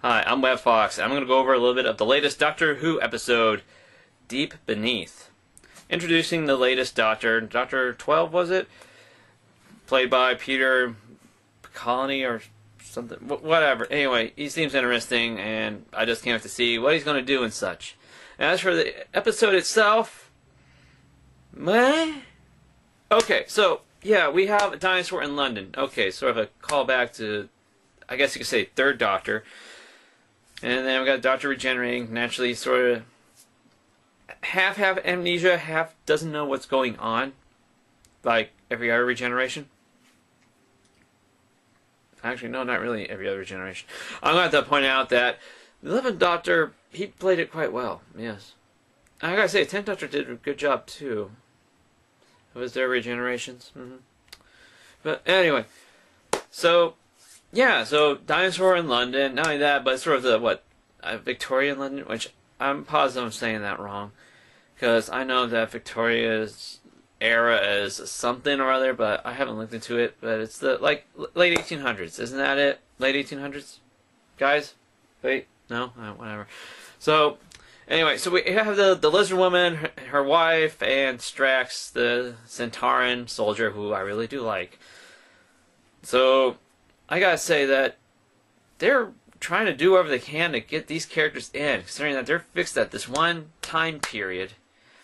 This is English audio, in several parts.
Hi, I'm Webb Fox, and I'm going to go over a little bit of the latest Doctor Who episode, Deep Beneath. Introducing the latest Doctor, Doctor 12 was it? Played by Peter Colony or something, whatever. Anyway, he seems interesting, and I just can't wait to see what he's going to do and such. And as for the episode itself, meh? Okay, so, yeah, we have a dinosaur in London. Okay, sort of a callback to, I guess you could say, Third Doctor. And then we got Doctor regenerating, naturally sort of half amnesia, half doesn't know what's going on. Like every other regeneration. Actually, no, not really every other regeneration. I'm going to have to point out that the 11th Doctor, he played it quite well, yes. I gotta say, 10th Doctor did a good job too. It was their regenerations. But anyway, so... yeah, so dinosaur in London, not only that, but sort of the, Victorian London, which I'm positive I'm saying that wrong. Because I know that Victoria's era is something or other, but I haven't looked into it. But it's the, late 1800s, isn't that it? Late 1800s? Guys? Wait, no? Whatever. So, anyway, so we have the lizard woman, her wife, and Strax, the Centauran soldier, who I really do like. So... I gotta say that they're trying to do whatever they can to get these characters in, considering that they're fixed at this one time period.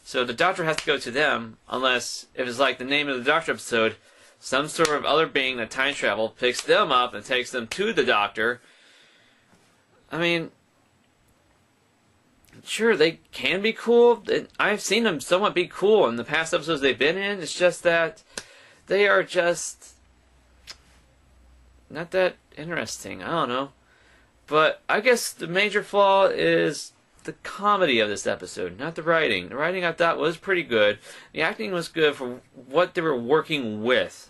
So the Doctor has to go to them, unless, if it's like the name of the Doctor episode, some sort of other being that time travel picks them up and takes them to the Doctor. I mean, sure, they can be cool. I've seen them somewhat be cool in the past episodes they've been in. It's just that they are just... not that interesting. I don't know. But I guess the major flaw is the comedy of this episode, not the writing. The writing I thought was pretty good. The acting was good for what they were working with.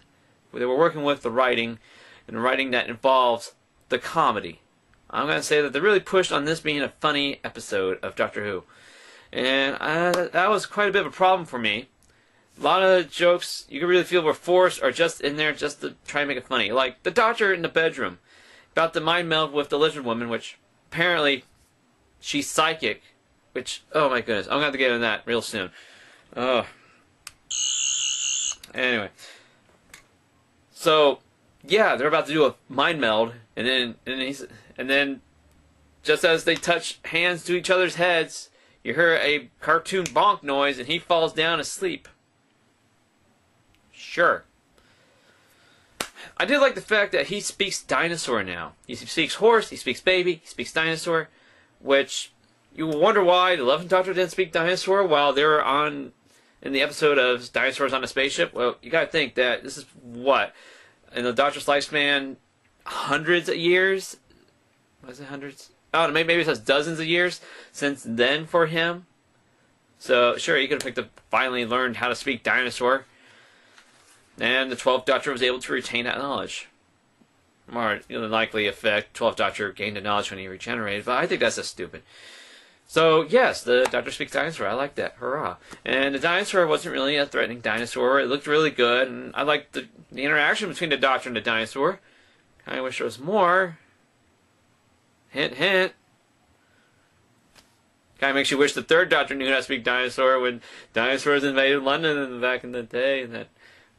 They were working with the writing, and the writing that involves the comedy. I'm going to say that they really pushed on this being a funny episode of Doctor Who. And that was quite a bit of a problem for me. A lot of jokes you can really feel were forced or just in there just to try and make it funny. Like the Doctor in the bedroom about the mind meld with the lizard woman, which apparently she's psychic. Which, oh my goodness, I'm going to have to get into that real soon. Oh. Anyway. So, yeah, they're about to do a mind meld, and then just as they touch hands to each other's heads, you hear a cartoon bonk noise, and he falls down asleep. Sure. I did like the fact that he speaks dinosaur now. He speaks horse, he speaks baby, he speaks dinosaur, which you wonder why the 11th Doctor didn't speak dinosaur while they were in the episode of Dinosaurs on a Spaceship. Well, you gotta think that this is what? In the Doctor's lifespan, hundreds of years? Was it hundreds? Oh, maybe it says dozens of years since then for him. So, sure, he could have finally learned how to speak dinosaur. And the 12th Doctor was able to retain that knowledge. More than likely effect, 12th Doctor gained the knowledge when he regenerated, but I think that's just stupid. So, yes, the Doctor speaks dinosaur. I like that. Hurrah. And the dinosaur wasn't really a threatening dinosaur. It looked really good, and I liked the interaction between the Doctor and the dinosaur. I wish there was more. Hint, hint. Kind of makes you wish the 3rd Doctor knew how to speak dinosaur when dinosaurs invaded London back in the day, and that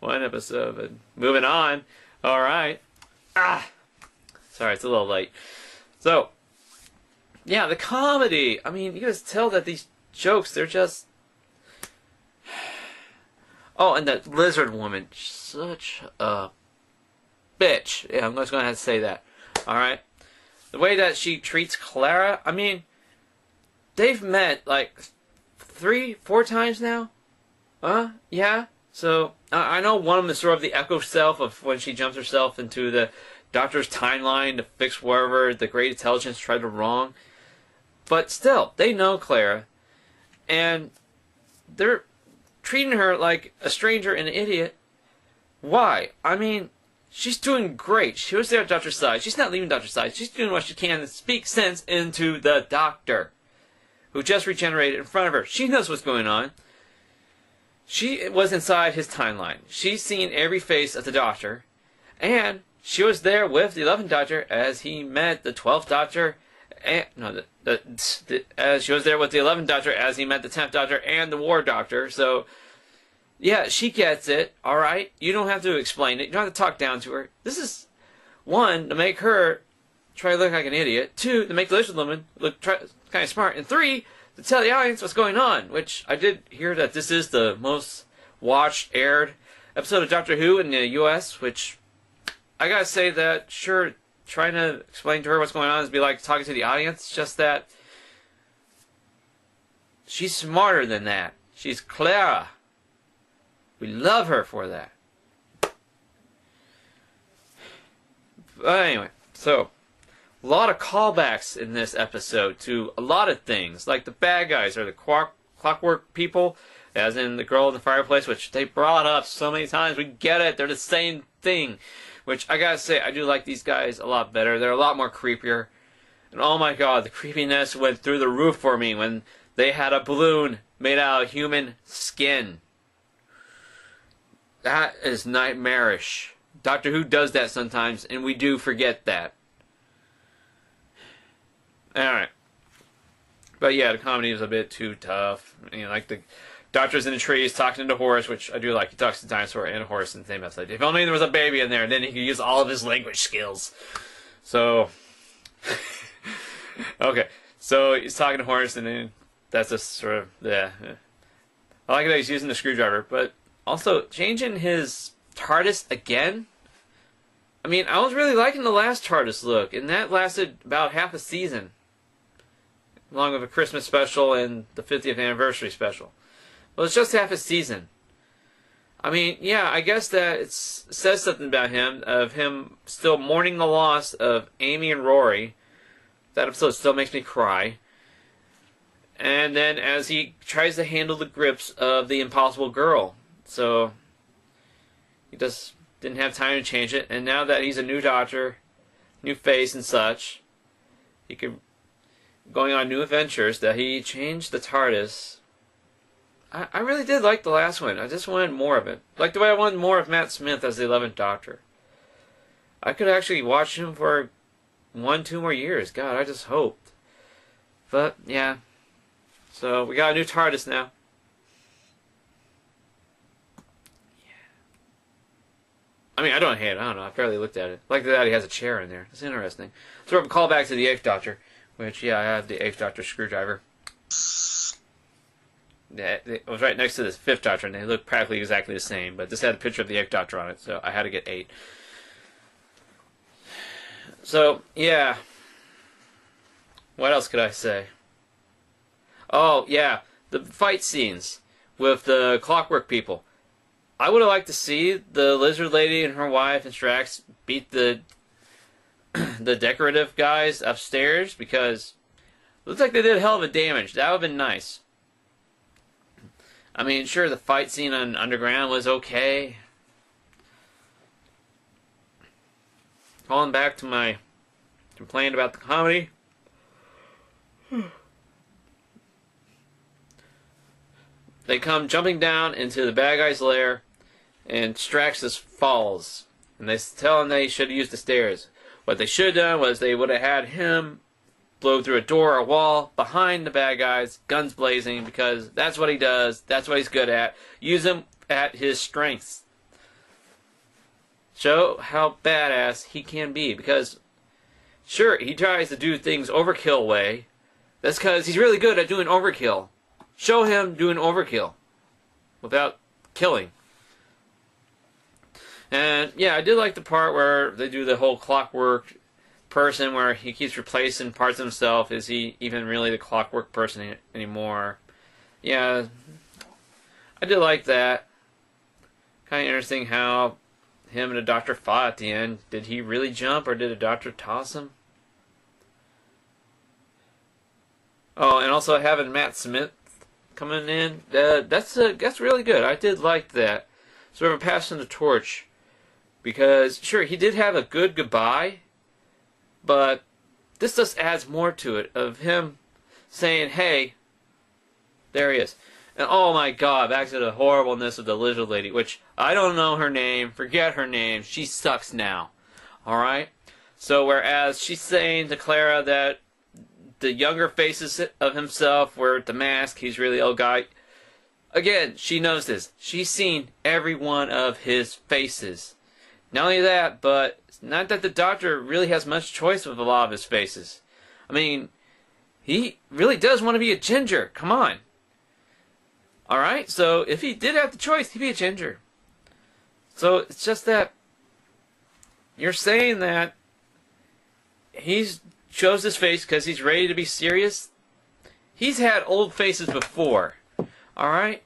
one episode. But moving on. Alright. Sorry, it's a little late. So, yeah, the comedy. I mean, you can just tell that these jokes, they're just... Oh, and that lizard woman. Such a bitch. Yeah, I'm just going to have to say that. Alright? The way that she treats Clara, I mean, they've met, 3-4 times now? Yeah? So, I know one of them is sort of the echo self of when she jumps herself into the Doctor's timeline to fix wherever the Great Intelligence tried her wrong. But still, they know Clara. And they're treating her like a stranger and an idiot. Why? I mean, she's doing great. She was there at Doctor's side. She's not leaving Doctor's side. She's doing what she can to speak sense into the Doctor, who just regenerated in front of her. She knows what's going on. She was inside his timeline. She's seen every face of the Doctor. And she was there with the 11th Doctor as he met the 12th Doctor And, no, as she was there with the 11th Doctor as he met the 10th Doctor and the War Doctor. So, yeah, she gets it, alright? You don't have to explain it. You don't have to talk down to her. This is, one, to make her try to look like an idiot. Two, to make the Lizard Woman look kind of smart. And three, to tell the audience what's going on. Which, I did hear that this is the most watched, aired episode of Doctor Who in the U.S., which, I gotta say that, sure, trying to explain to her what's going on is be like talking to the audience, just that she's smarter than that. She's Clara. We love her for that. But anyway, so a lot of callbacks in this episode to a lot of things, like the bad guys or the clockwork people, as in the girl in the fireplace, which they brought up so many times. We get it. They're the same thing. Which, I gotta say, I do like these guys a lot better. They're a lot more creepier. And oh my god, the creepiness went through the roof for me when they had a balloon made out of human skin. That is nightmarish. Doctor Who does that sometimes, and we do forget that. Alright. But yeah, the comedy was a bit too tough. You know, like the Doctor's in the trees talking to Horace, which I do like. He talks to Dinosaur and Horace in the same episode. If only there was a baby in there, then he could use all of his language skills. So, okay. So he's talking to Horace, and then that's just sort of, yeah. I like that he's using the screwdriver, but also changing his TARDIS again. I mean, I was really liking the last TARDIS look, and that lasted about half a season, along with a Christmas special and the 50th anniversary special. Well, it's just half a season. I mean, yeah, I guess that it says something about him, of him still mourning the loss of Amy and Rory. That episode still makes me cry. And then as he tries to handle the grips of the Impossible Girl. So, he just didn't have time to change it. And now that he's a new Doctor, new face and such, he could, going on new adventures, that he changed the TARDIS. I really did like the last one. I just wanted more of it. Like the way I wanted more of Matt Smith as the 11th Doctor. I could actually watch him for 1-2 more years. God, I just hoped. But, yeah. So, we got a new TARDIS now. Yeah. I mean, I don't hate it. I don't know. I barely looked at it. Like that he has a chair in there. That's interesting. So, we're a call back to the 8th Doctor. Which, yeah, I have the 8th Doctor screwdriver. Yeah, it was right next to this 5th Doctor, and they look practically exactly the same, but this had a picture of the 8th Doctor on it, so I had to get 8. So, yeah. What else could I say? Oh, yeah, the fight scenes with the clockwork people. I would have liked to see the Lizard Lady and her wife and Strax beat the the decorative guys upstairs, because it looks like they did a hell of a damage. That would have been nice. I mean, sure, the fight scene on Underground was okay. Falling back to my complaint about the comedy. They come jumping down into the bad guy's lair, and Strax just falls. And they tell him they should have used the stairs. What they should have done was they would have had him blow through a door or a wall behind the bad guys, guns blazing, because that's what he does. That's what he's good at. Use him at his strengths. Show how badass he can be, because sure, he tries to do things overkill way. That's because he's really good at doing overkill. Show him doing overkill without killing. And yeah, I did like the part where they do the whole clockwork person where he keeps replacing parts of himself. Is he even really the clockwork person anymore? Yeah, I did like that. Kind of interesting how him and the Doctor fought at the end. Did he really jump, or did the Doctor toss him? Oh, and also having Matt Smith coming in, that's really good. I did like that. Sort of passing the torch, because sure, he did have a good goodbye. But this just adds more to it, of him saying, hey, there he is. And oh my god, back to the horribleness of the Lizard Lady, which I don't know her name, forget her name, she sucks now. Alright? So whereas she's saying to Clara that the younger faces of himself, where the mask, he's really old guy. Again, she knows this. She's seen every one of his faces. Not only that, but it's not that the Doctor really has much choice with a lot of his faces. I mean, he really does want to be a ginger. Come on. Alright, so if he did have the choice, he'd be a ginger. So it's just that you're saying that he's chose this face because he's ready to be serious. He's had old faces before. Alright?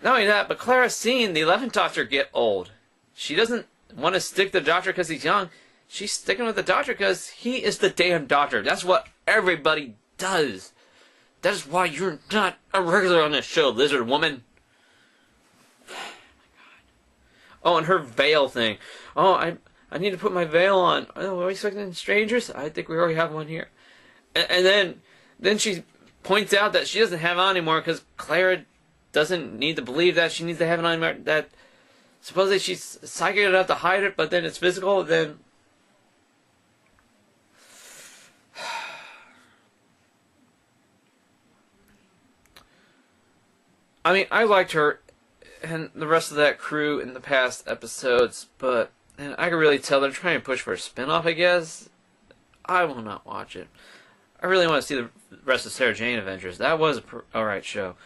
Not only that, but Clara's seen the 11th Doctor get old. She doesn't want to stick to the Doctor because he's young. She's sticking with the Doctor because he is the damn Doctor. That's what everybody does. That is why you're not a regular on this show, lizard woman. Oh, and her veil thing. Oh, I need to put my veil on. Oh, are we expecting strangers? I think we already have one here. And then she points out that she doesn't have it on anymore because Clara doesn't need to believe that. She needs to have it on anymore. That supposedly she's psychic enough to hide it, but then it's physical. Then I mean, I liked her and the rest of that crew in the past episodes, but and I can really tell they're trying to push for a spin-off, I guess. I will not watch it. I really want to see the rest of Sarah Jane Adventures. That was a alright show.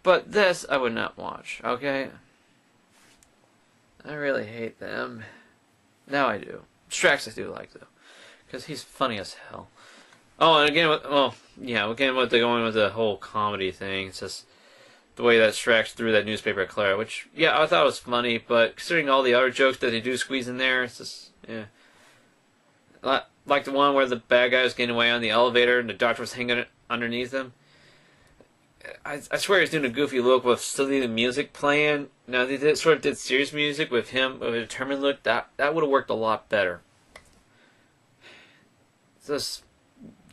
But this, I would not watch, okay? I really hate them. Now I do. Strax I do like, though. Because he's funny as hell. Oh, and again, again with going with the whole comedy thing, it's just the way that Strax threw that newspaper at Clara, which, yeah, I thought was funny, but considering all the other jokes that they do squeeze in there, it's just, yeah. Like the one where the bad guy was getting away on the elevator and the Doctor was hanging underneath him. I swear he's doing a goofy look with silly music playing. Now, they did serious music with him with a determined look. That would have worked a lot better. It's just,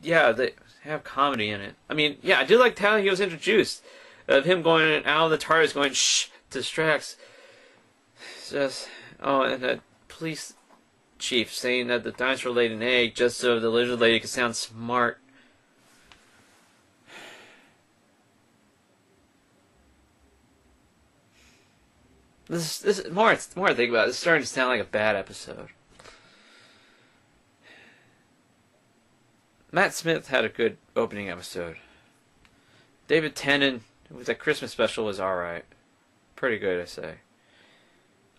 yeah, they have comedy in it. I mean, yeah, I do like how he was introduced. Of him going out of the TARDIS going, shh, to Strax. It's just, oh, and the police chief saying that the dinosaur laid an egg just so the lizard lady could sound smart. This more I think about it, it's starting to sound like a bad episode. Matt Smith had a good opening episode. David Tennant with that Christmas special was alright. Pretty good, I say.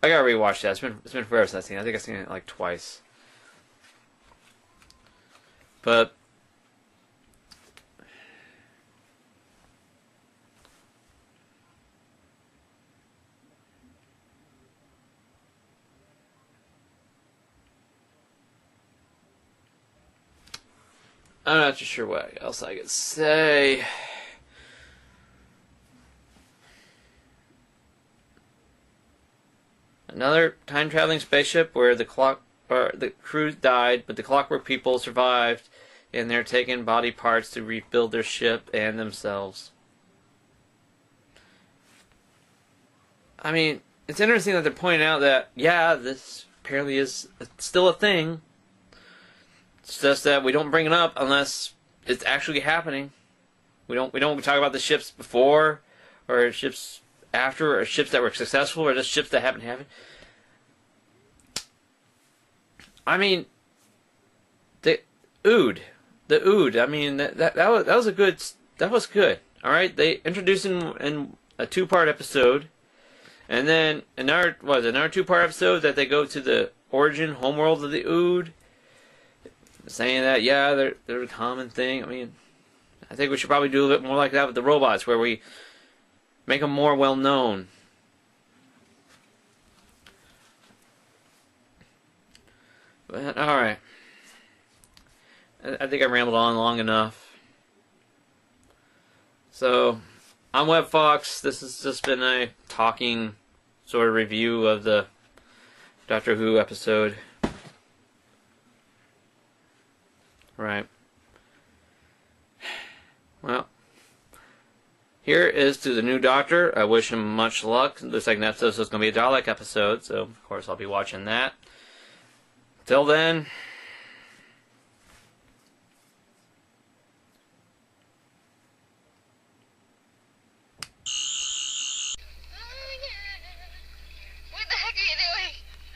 I gotta rewatch that. It's been forever since I've seen it. I think I've seen it like twice. But I'm not too sure what else I could say. Another time-traveling spaceship where the crew died, but the Clockwork people survived, and they're taking body parts to rebuild their ship and themselves. I mean, it's interesting that they're pointing out that, yeah, this apparently is still a thing. It's just that we don't bring it up unless it's actually happening. We don't talk about the ships before, or ships after, or ships that were successful, or just ships that haven't happened. I mean, the Ood. I mean, that was a good. That was good. All right, they introduced him in a 2-part episode, and then another 2-part episode that they go to the origin homeworld of the Ood, saying that yeah, they're a common thing. I mean, I think we should probably do a little bit more like that with the robots, where we make them more well known. But alright. I think I rambled on long enough. So, I'm Web Fox. This has just been a talking sort of review of the Doctor Who episode. Right. Well, here is to the new Doctor. I wish him much luck. The second episode is going to be a Dalek episode, so of course I'll be watching that. Till then...